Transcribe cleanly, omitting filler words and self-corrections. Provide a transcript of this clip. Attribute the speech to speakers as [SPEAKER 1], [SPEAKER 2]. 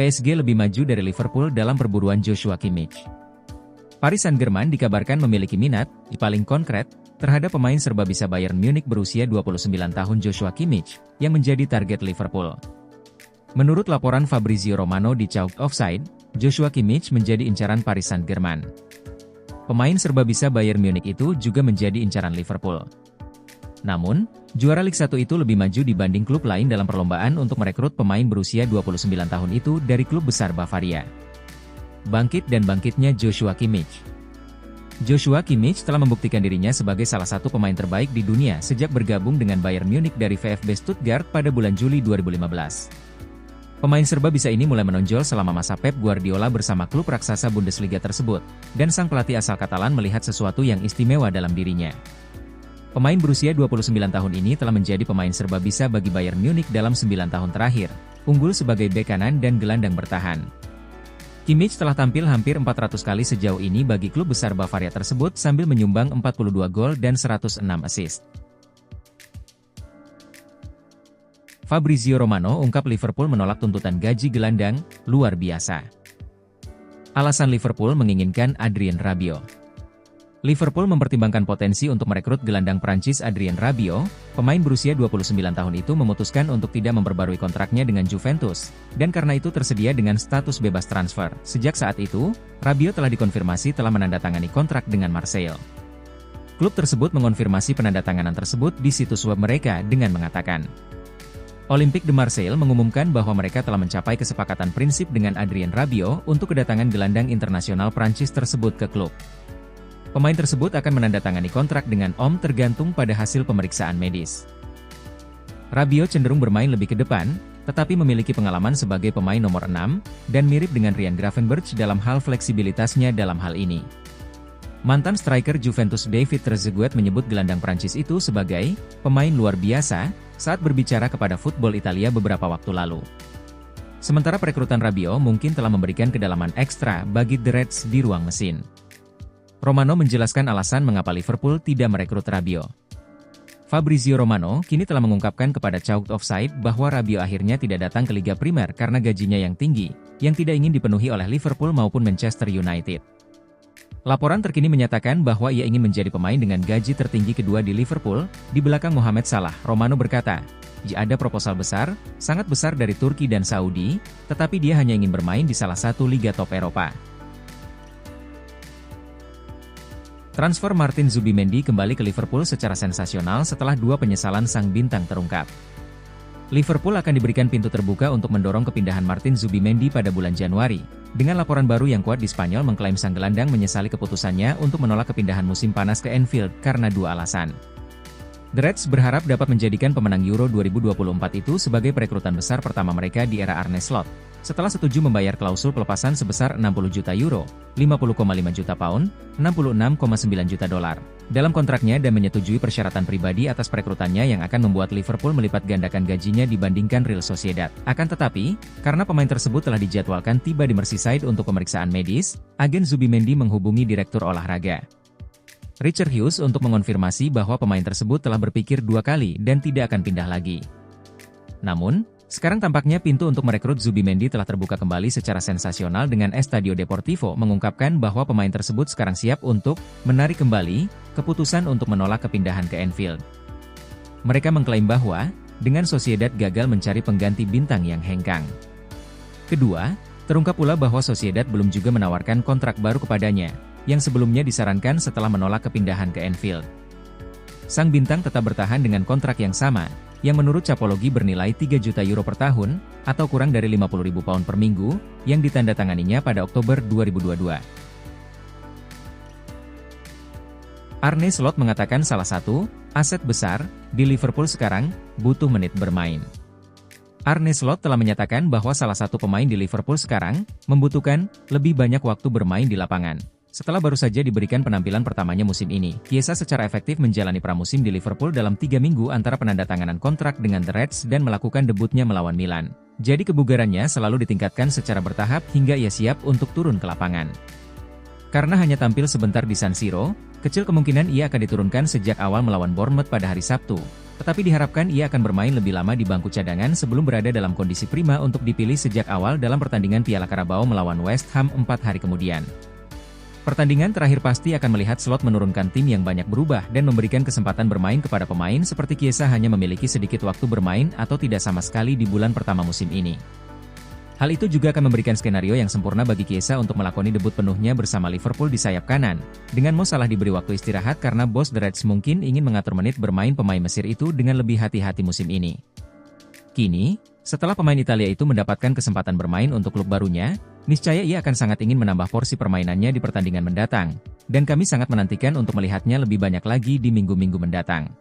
[SPEAKER 1] PSG lebih maju dari Liverpool dalam perburuan Joshua Kimmich. Paris Saint-Germain dikabarkan memiliki minat, paling konkret, terhadap pemain serba bisa Bayern Munich berusia 29 tahun Joshua Kimmich, yang menjadi target Liverpool. Menurut laporan Fabrizio Romano di Chalk Offside, Joshua Kimmich menjadi incaran Paris Saint-Germain. Pemain serba bisa Bayern Munich itu juga menjadi incaran Liverpool. Namun, juara Liga 1 itu lebih maju dibanding klub lain dalam perlombaan untuk merekrut pemain berusia 29 tahun itu dari klub besar Bavaria. Bangkit dan bangkitnya Joshua Kimmich. Joshua Kimmich telah membuktikan dirinya sebagai salah satu pemain terbaik di dunia sejak bergabung dengan Bayern Munich dari VfB Stuttgart pada bulan Juli 2015. Pemain serba bisa ini mulai menonjol selama masa Pep Guardiola bersama klub raksasa Bundesliga tersebut, dan sang pelatih asal Katalan melihat sesuatu yang istimewa dalam dirinya. Pemain berusia 29 tahun ini telah menjadi pemain serba bisa bagi Bayern Munich dalam 9 tahun terakhir, unggul sebagai bek kanan dan gelandang bertahan. Kimmich telah tampil hampir 400 kali sejauh ini bagi klub besar Bavaria tersebut sambil menyumbang 42 gol dan 106 assist. Fabrizio Romano ungkap Liverpool menolak tuntutan gaji gelandang, luar biasa. Alasan Liverpool menginginkan Adrien Rabiot. Liverpool mempertimbangkan potensi untuk merekrut gelandang Prancis Adrien Rabiot, pemain berusia 29 tahun itu memutuskan untuk tidak memperbarui kontraknya dengan Juventus, dan karena itu tersedia dengan status bebas transfer. Sejak saat itu, Rabiot telah dikonfirmasi telah menandatangani kontrak dengan Marseille. Klub tersebut mengonfirmasi penandatanganan tersebut di situs web mereka dengan mengatakan, Olympique de Marseille mengumumkan bahwa mereka telah mencapai kesepakatan prinsip dengan Adrien Rabiot untuk kedatangan gelandang internasional Prancis tersebut ke klub. Pemain tersebut akan menandatangani kontrak dengan OM tergantung pada hasil pemeriksaan medis. Rabiot cenderung bermain lebih ke depan, tetapi memiliki pengalaman sebagai pemain nomor 6, dan mirip dengan Ryan Gravenberch dalam hal fleksibilitasnya dalam hal ini. Mantan striker Juventus David Trezeguet menyebut gelandang Prancis itu sebagai pemain luar biasa saat berbicara kepada Football Italia beberapa waktu lalu. Sementara perekrutan Rabiot mungkin telah memberikan kedalaman ekstra bagi The Reds di ruang mesin. Romano menjelaskan alasan mengapa Liverpool tidak merekrut Rabiot. Fabrizio Romano kini telah mengungkapkan kepada Chalk Offside bahwa Rabiot akhirnya tidak datang ke Liga Primer karena gajinya yang tinggi, yang tidak ingin dipenuhi oleh Liverpool maupun Manchester United. Laporan terkini menyatakan bahwa ia ingin menjadi pemain dengan gaji tertinggi kedua di Liverpool, di belakang Mohamed Salah. Romano berkata, jika ada proposal besar, sangat besar dari Turki dan Saudi, tetapi dia hanya ingin bermain di salah satu liga top Eropa. Transfer Martin Zubimendi kembali ke Liverpool secara sensasional setelah 2 penyesalan sang bintang terungkap. Liverpool akan diberikan pintu terbuka untuk mendorong kepindahan Martin Zubimendi pada bulan Januari, dengan laporan baru yang kuat di Spanyol mengklaim sang gelandang menyesali keputusannya untuk menolak kepindahan musim panas ke Anfield karena 2 alasan. The Reds berharap dapat menjadikan pemenang Euro 2024 itu sebagai perekrutan besar pertama mereka di era Arne Slot, setelah setuju membayar klausul pelepasan sebesar 60 juta euro, 50,5 juta pound, 66,9 juta dolar, dalam kontraknya dan menyetujui persyaratan pribadi atas perekrutannya yang akan membuat Liverpool melipat gandakan gajinya dibandingkan Real Sociedad. Akan tetapi, karena pemain tersebut telah dijadwalkan tiba di Merseyside untuk pemeriksaan medis, agen Zubimendi menghubungi direktur olahraga Richard Hughes untuk mengonfirmasi bahwa pemain tersebut telah berpikir 2 kali dan tidak akan pindah lagi. Namun, sekarang tampaknya pintu untuk merekrut Zubimendi telah terbuka kembali secara sensasional dengan Estadio Deportivo mengungkapkan bahwa pemain tersebut sekarang siap untuk menarik kembali keputusan untuk menolak kepindahan ke Anfield. Mereka mengklaim bahwa, dengan Sociedad gagal mencari pengganti bintang yang hengkang. Kedua, terungkap pula bahwa Sociedad belum juga menawarkan kontrak baru kepadanya, yang sebelumnya disarankan setelah menolak kepindahan ke Anfield. Sang bintang tetap bertahan dengan kontrak yang sama, yang menurut Capologi bernilai 3 juta euro per tahun, atau kurang dari 50.000 pound per minggu, yang ditandatanganinya pada Oktober 2022. Arne Slot mengatakan salah satu aset besar di Liverpool sekarang butuh menit bermain. Arne Slot telah menyatakan bahwa salah satu pemain di Liverpool sekarang membutuhkan lebih banyak waktu bermain di lapangan. Setelah baru saja diberikan penampilan pertamanya musim ini, Chiesa secara efektif menjalani pramusim di Liverpool dalam 3 minggu antara penandatanganan kontrak dengan The Reds dan melakukan debutnya melawan Milan. Jadi kebugarannya selalu ditingkatkan secara bertahap hingga ia siap untuk turun ke lapangan. Karena hanya tampil sebentar di San Siro, kecil kemungkinan ia akan diturunkan sejak awal melawan Bournemouth pada hari Sabtu. Tetapi diharapkan ia akan bermain lebih lama di bangku cadangan sebelum berada dalam kondisi prima untuk dipilih sejak awal dalam pertandingan Piala Carabao melawan West Ham 4 hari kemudian. Pertandingan terakhir pasti akan melihat Slot menurunkan tim yang banyak berubah dan memberikan kesempatan bermain kepada pemain seperti Chiesa hanya memiliki sedikit waktu bermain atau tidak sama sekali di bulan pertama musim ini. Hal itu juga akan memberikan skenario yang sempurna bagi Chiesa untuk melakoni debut penuhnya bersama Liverpool di sayap kanan, dengan Mo Salah diberi waktu istirahat karena bos The Reds mungkin ingin mengatur menit bermain pemain Mesir itu dengan lebih hati-hati musim ini. Kini, setelah pemain Italia itu mendapatkan kesempatan bermain untuk klub barunya, niscaya ia akan sangat ingin menambah porsi permainannya di pertandingan mendatang, dan kami sangat menantikan untuk melihatnya lebih banyak lagi di minggu-minggu mendatang.